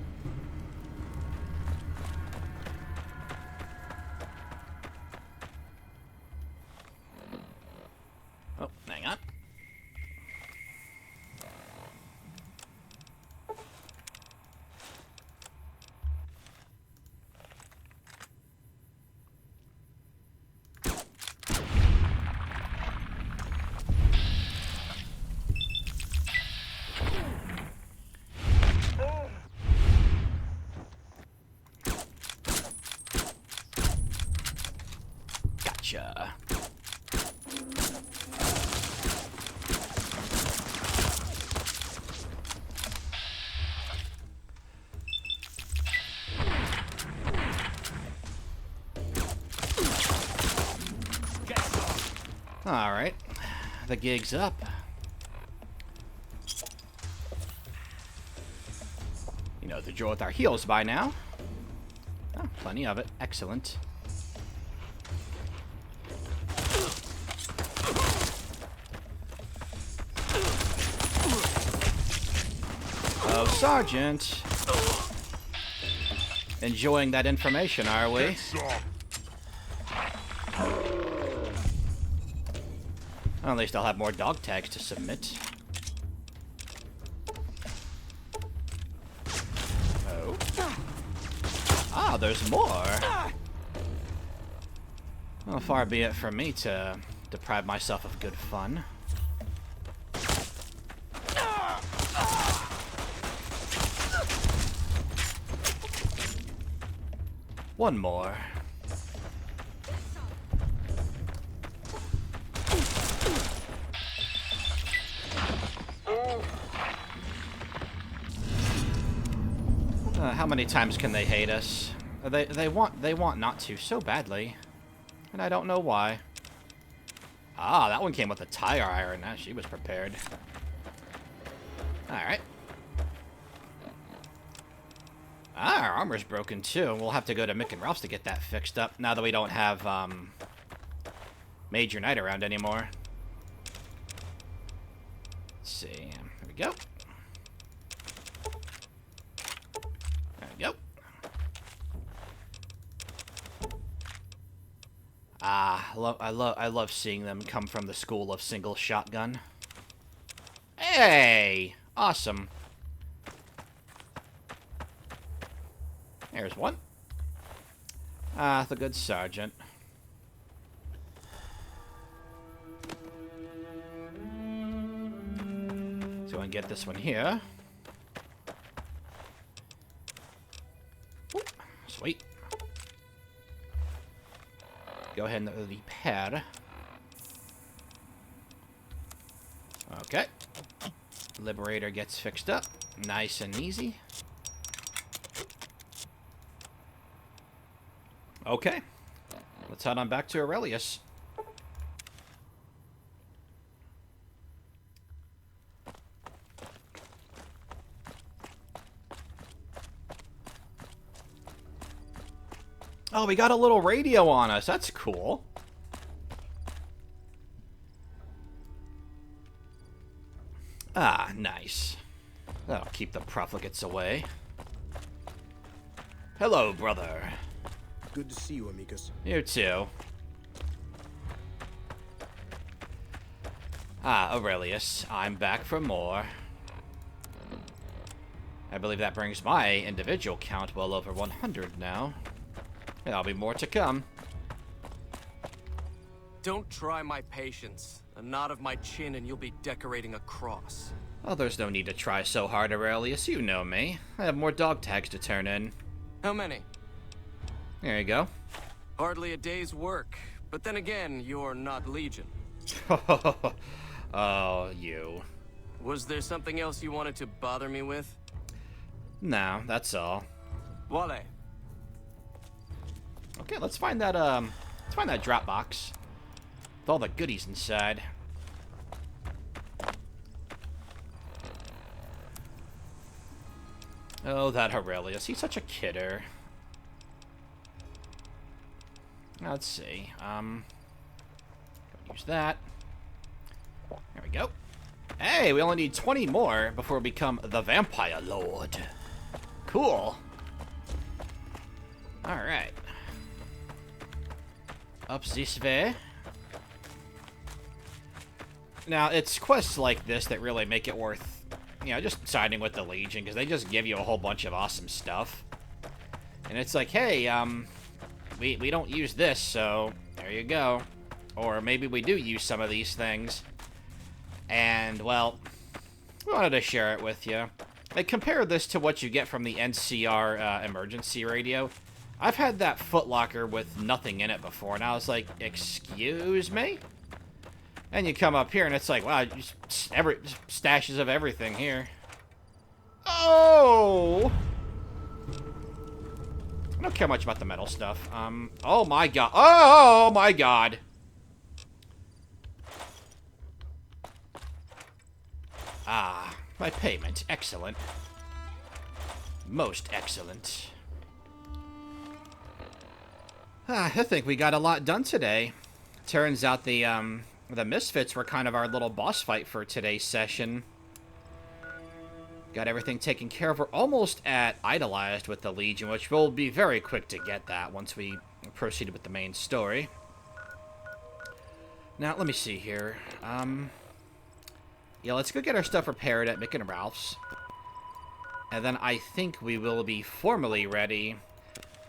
Oh, hang on. Gotcha. Alright, the gig's up. You know the drill with our heals by now. Oh, plenty of it. Excellent. Oh, Sergeant. Enjoying that information, are we? Well, at least I'll have more dog tags to submit. Oh. Ah, there's more. Well, far be it from me to deprive myself of good fun. One more. How many times can they hate us? They want not to so badly, and I don't know why. Ah, that one came with a tire iron. Now she was prepared. All right. Ah, our armor's broken too. We'll have to go to Mick and Ralph's to get that fixed up. Now that we don't have Major Knight around anymore. Let's see. There we go. There we go. Ah, I love seeing them come from the school of single shotgun. Hey, awesome. There's one. Ah, the good sergeant. So I can get this one here. Ooh, sweet. Go ahead and repair. Okay. Liberator gets fixed up. Nice and easy. Okay. Let's head on back to Aurelius. Oh, we got a little radio on us. That's cool. Ah, nice. That'll keep the profligates away. Hello, brother. Good to see you, amicus. You too. Ah, Aurelius. I'm back for more. I believe that brings my individual count well over 100 now. There'll be more to come. Don't try my patience. A nod of my chin and you'll be decorating a cross. Oh, there's no need to try so hard, Aurelius. You know me. I have more dog tags to turn in. How many? There you go. Hardly a day's work. But then again, you're not Legion. Oh, you. Was there something else you wanted to bother me with? No, that's all. Wale. Okay, let's find that drop box with all the goodies inside. Oh, that Aurelius. He's such a kidder. Let's see. Use that. There we go. Hey, we only need 20 more before we become the Vampire Lord. Cool. Alright. Up this way. Now, it's quests like this that really make it worth, you know, just siding with the Legion, because they just give you a whole bunch of awesome stuff. And it's like, hey, we don't use this, so there you go. Or maybe we do use some of these things. And, well, we wanted to share it with you. Like, compare this to what you get from the NCR emergency radio. I've had that footlocker with nothing in it before, and I was like, excuse me? And you come up here, and it's like, wow, just stashes of everything here. Oh! I don't care much about the metal stuff. Oh my god. Oh my god. Ah, my payment. Excellent. Most excellent. I think we got a lot done today. Turns out the Misfits were kind of our little boss fight for today's session. Got everything taken care of. We're almost at Idolized with the Legion, which will be very quick to get that once we proceed with the main story. Now, let me see here. Yeah, let's go get our stuff repaired at Mick and Ralph's. And then I think we will be formally ready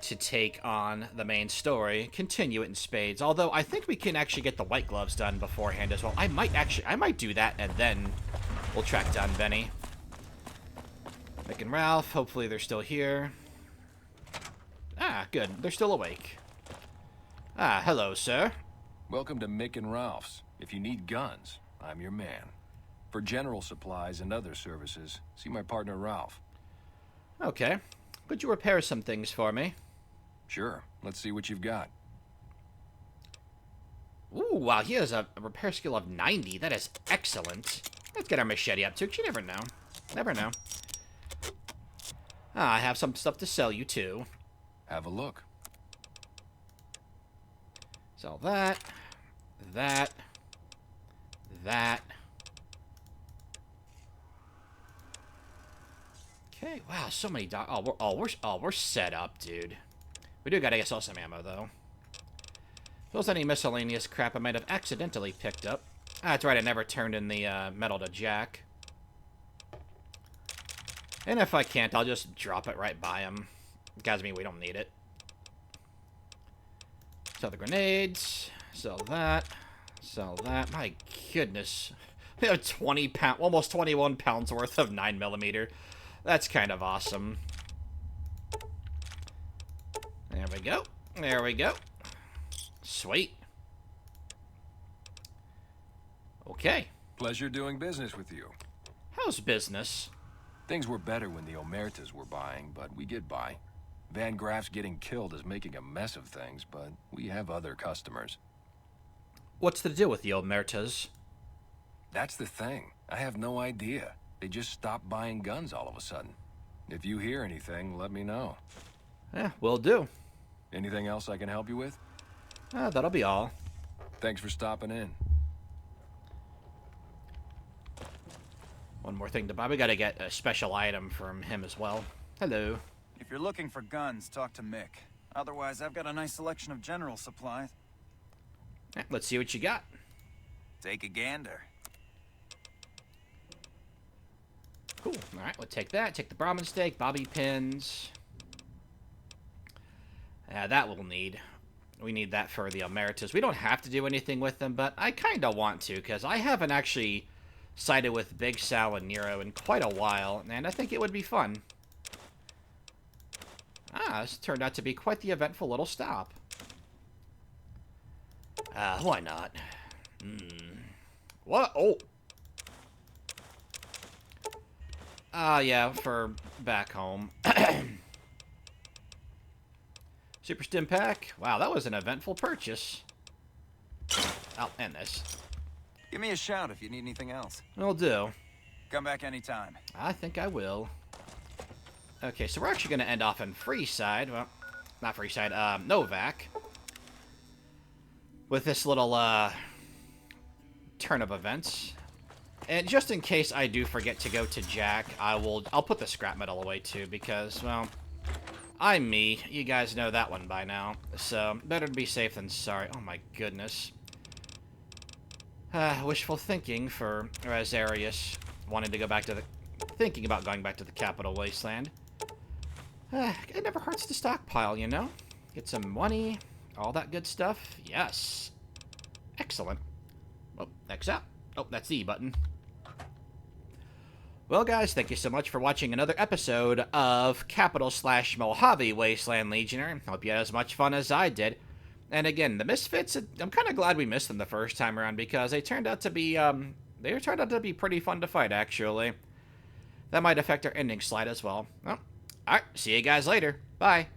to take on the main story, continue it in spades. Although, I think we can actually get the white gloves done beforehand as well. I might do that, and then we'll track down Benny. Mick and Ralph, hopefully they're still here. Ah, good. They're still awake. Ah, hello, sir. Welcome to Mick and Ralph's. If you need guns, I'm your man. For general supplies and other services, see my partner Ralph. Okay. Could you repair some things for me? Sure. Let's see what you've got. Ooh, wow, he has a repair skill of 90. That is excellent. Let's get our machete up, too, 'cause you never know. Never know. Ah, I have some stuff to sell you, too. Have a look. Sell that. That. Okay, wow, so many we're set up, dude. We do gotta sell some ammo, though. If there's any miscellaneous crap I might have accidentally picked up. Ah, that's right, I never turned in the metal to Jack. And if I can't, I'll just drop it right by him. Guys, I mean, we don't need it. Sell the grenades. Sell that. Sell that. My goodness. We have 20 pounds, almost 21 pounds worth of 9mm. That's kind of awesome. There we go. There we go. Sweet. Okay. Pleasure doing business with you. How's business? Things were better when the Omertas were buying, but we get by. Van Graff's getting killed is making a mess of things, but we have other customers. What's the deal with the Omertas? That's the thing. I have no idea. They just stopped buying guns all of a sudden. If you hear anything, let me know. Yeah, will do. Anything else I can help you with? That'll be all. Thanks for stopping in. One more thing to buy. We gotta get a special item from him as well. Hello. If you're looking for guns, talk to Mick. Otherwise, I've got a nice selection of general supplies. Let's see what you got. Take a gander. Cool. All right, we'll take that. Take the Brahmin steak, bobby pins. That we'll need. We need that for the Emeritus. We don't have to do anything with them, but I kind of want to, because I haven't actually sided with Big Sal and Nero in quite a while, and I think it would be fun. This turned out to be quite the eventful little stop. Why not? What? Oh! Yeah, for back home. Super Stim Pack. Wow, that was an eventful purchase. I'll end this. Give me a shout if you need anything else. Will do. Come back anytime. I think I will. Okay, so we're actually going to end off in Freeside. Well, not Freeside, Novak. With this little, turn of events. And just in case I do forget to go to Jack, I'll put the scrap metal away too, because, well, I'm me. You guys know that one by now. So, better to be safe than sorry. Oh my goodness. Wishful thinking for Razarius. Wanting to go back to thinking about going back to the Capital Wasteland. It never hurts to stockpile, you know? Get some money, all that good stuff. Yes. Excellent. Oh, X out. Oh, that's the E button. Well, guys, thank you so much for watching another episode of Capital/Mojave Wasteland Legionary. Hope you had as much fun as I did. And again, the Misfits, I'm kind of glad we missed them the first time around, because they turned out to be, pretty fun to fight, actually. That might affect our ending slide as well. Well, alright, see you guys later. Bye.